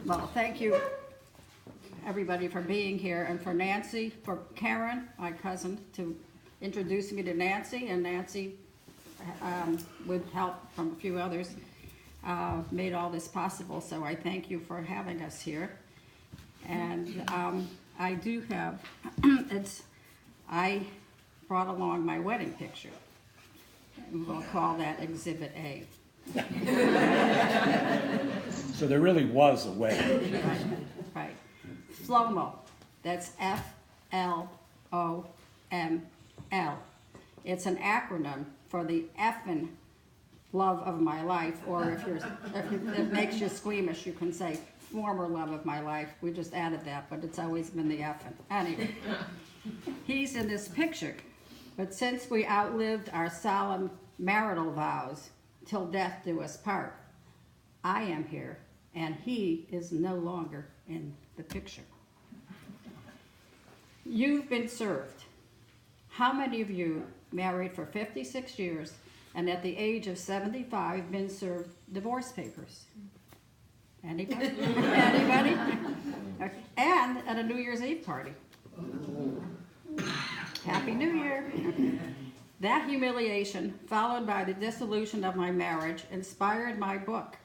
Well, thank you, everybody, for being here, and for Nancy, for Karen, my cousin, to introduce me to Nancy, and Nancy, with help from a few others, made all this possible, so I thank you for having us here. And I do have, I brought along my wedding picture. We'll call that Exhibit A. So there really was a wedding. Right. FLOMO, that's F-L-O-M-L. It's an acronym for the effing love of my life, or if it makes you squeamish, you can say former love of my life. We just added that, but it's always been the effing. Anyway, he's in this picture, but since we outlived our solemn marital vows, till death do us part, I am here, and he is no longer in the picture. You've been served. How many of you, married for 56 years, and at the age of 75, been served divorce papers? Anybody? Anybody? Okay. And at a New Year's Eve party. Happy New Year. That humiliation, followed by the dissolution of my marriage, inspired my book,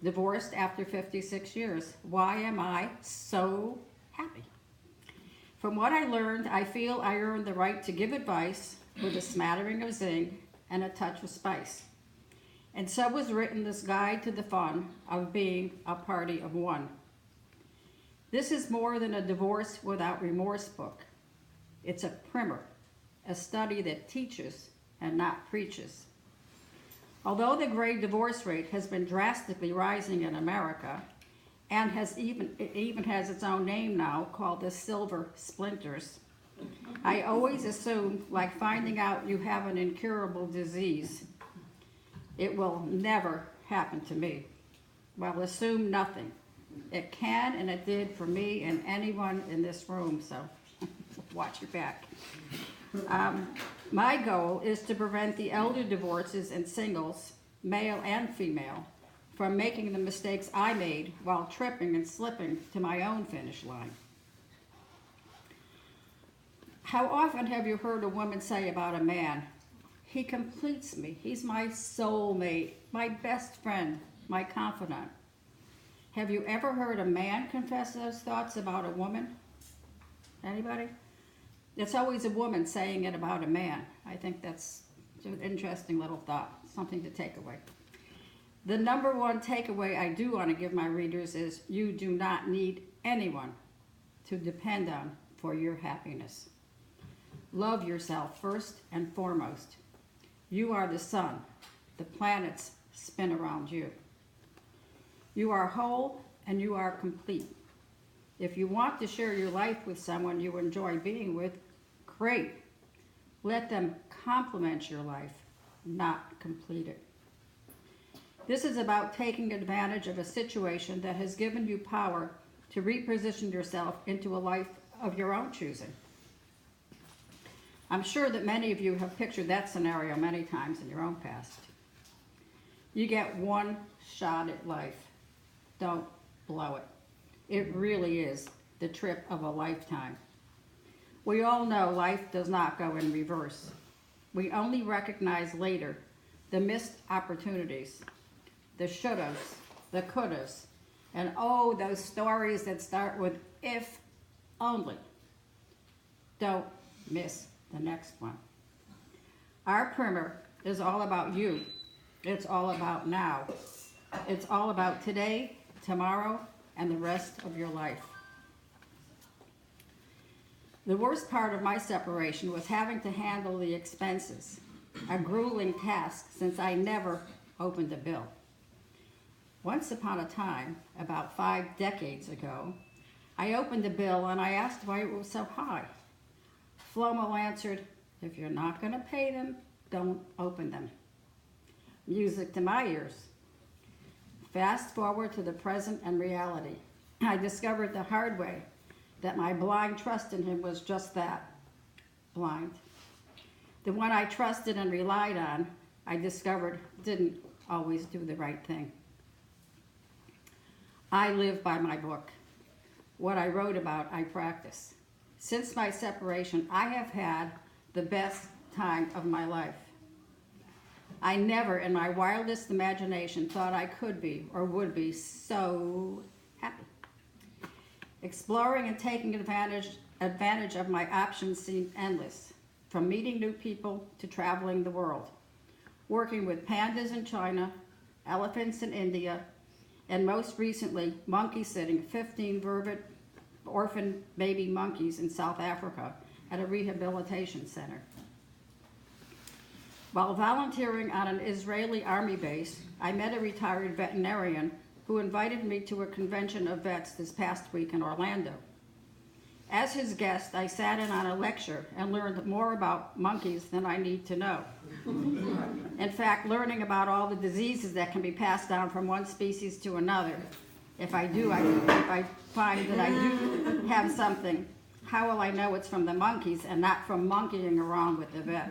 Divorced After 56 Years. Why am I so happy? From what I learned, I feel I earned the right to give advice with a smattering of zing and a touch of spice. And so was written this guide to the fun of being a party of one. This is more than a divorce without remorse book. It's a primer, a study that teaches and not preaches. Although the great divorce rate has been drastically rising in America, and it even has its own name now, called the silver splinters, I always assume, like finding out you have an incurable disease, it will never happen to me. Well, assume nothing. It can, and it did for me and anyone in this room, so watch your back. My goal is to prevent the elder divorces and singles, male and female, from making the mistakes I made while tripping and slipping to my own finish line. How often have you heard a woman say about a man, he completes me, he's my soulmate, my best friend, my confidant? Have you ever heard a man confess those thoughts about a woman? Anybody? It's always a woman saying it about a man. I think that's an interesting little thought, something to take away. The number one takeaway I do want to give my readers is you do not need anyone to depend on for your happiness. Love yourself first and foremost. You are the sun. The planets spin around you. You are whole and you are complete. If you want to share your life with someone you enjoy being with, great. Let them complement your life, not complete it. This is about taking advantage of a situation that has given you power to reposition yourself into a life of your own choosing. I'm sure that many of you have pictured that scenario many times in your own past. You get one shot at life. Don't blow it. It really is the trip of a lifetime. We all know life does not go in reverse. We only recognize later the missed opportunities, the shouldas, the couldas, and oh, those stories that start with if only. Don't miss the next one. Our primer is all about you. It's all about now. It's all about today, tomorrow, and the rest of your life. The worst part of my separation was having to handle the expenses, a grueling task since I never opened a bill. Once upon a time, about 5 decades ago, I opened a bill and I asked why it was so high. Flomo answered, if you're not going to pay them, don't open them. Music to my ears. Fast forward to the present and reality. I discovered the hard way that my blind trust in him was just that, blind. The one I trusted and relied on, I discovered didn't always do the right thing. I live by my book. What I wrote about, I practice. Since my separation, I have had the best time of my life. I never in my wildest imagination thought I could be or would be so happy. Exploring and taking advantage of my options seemed endless, from meeting new people to traveling the world, working with pandas in China, elephants in India, and most recently, monkey sitting 15 vervet orphan baby monkeys in South Africa at a rehabilitation center. While volunteering on an Israeli army base, I met a retired veterinarian who invited me to a convention of vets this past week in Orlando. As his guest, I sat in on a lecture and learned more about monkeys than I need to know. In fact, learning about all the diseases that can be passed down from one species to another. If I find that I do have something, how will I know it's from the monkeys and not from monkeying around with the vet?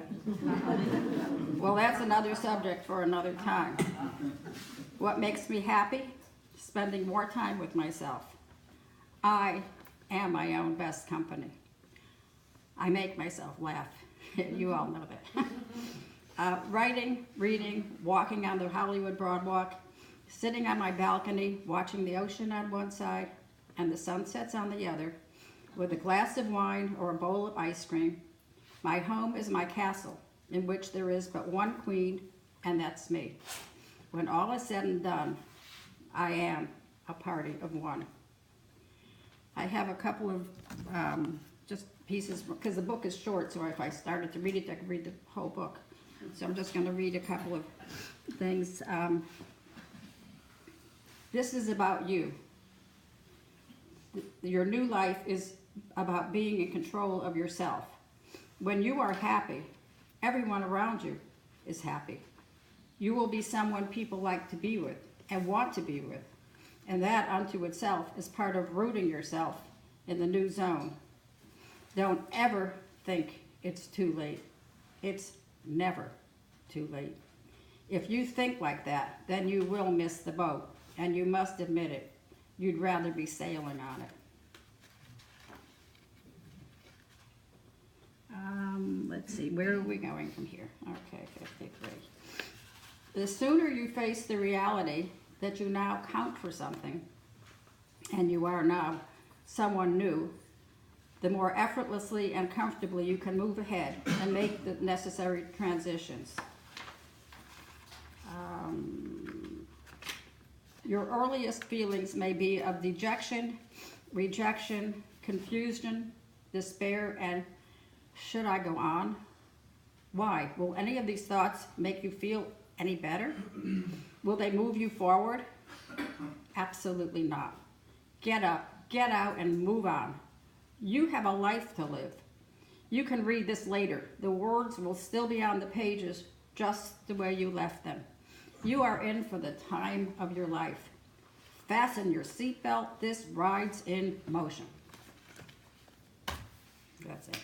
Well, that's another subject for another time. What makes me happy? Spending more time with myself. I am my own best company. I make myself laugh. You all know that. Writing, reading, walking on the Hollywood Broadwalk, sitting on my balcony, watching the ocean on one side and the sunsets on the other, with a glass of wine or a bowl of ice cream. My home is my castle, in which there is but one queen, and that's me. When all is said and done, I am a party of one. I have a couple of just pieces, because the book is short, so if I started to read it, I could read the whole book. So I'm just going to read a couple of things. This is about you. Your new life is about being in control of yourself. When you are happy, everyone around you is happy. You will be someone people like to be with and want to be with. And that unto itself is part of rooting yourself in the new zone. Don't ever think it's too late. It's never too late. If you think like that, then you will miss the boat, and you must admit it. You'd rather be sailing on it. Let's see, where are we going from here? Okay, 53. The sooner you face the reality that you now count for something, and you are now someone new, the more effortlessly and comfortably you can move ahead and make the necessary transitions. Your earliest feelings may be of dejection, rejection, confusion, despair, and should I go on? Why? Will any of these thoughts make you feel any better? Will they move you forward? Absolutely not. Get up, get out, and move on. You have a life to live. You can read this later. The words will still be on the pages just the way you left them. You are in for the time of your life. Fasten your seatbelt. This ride's in motion. That's it.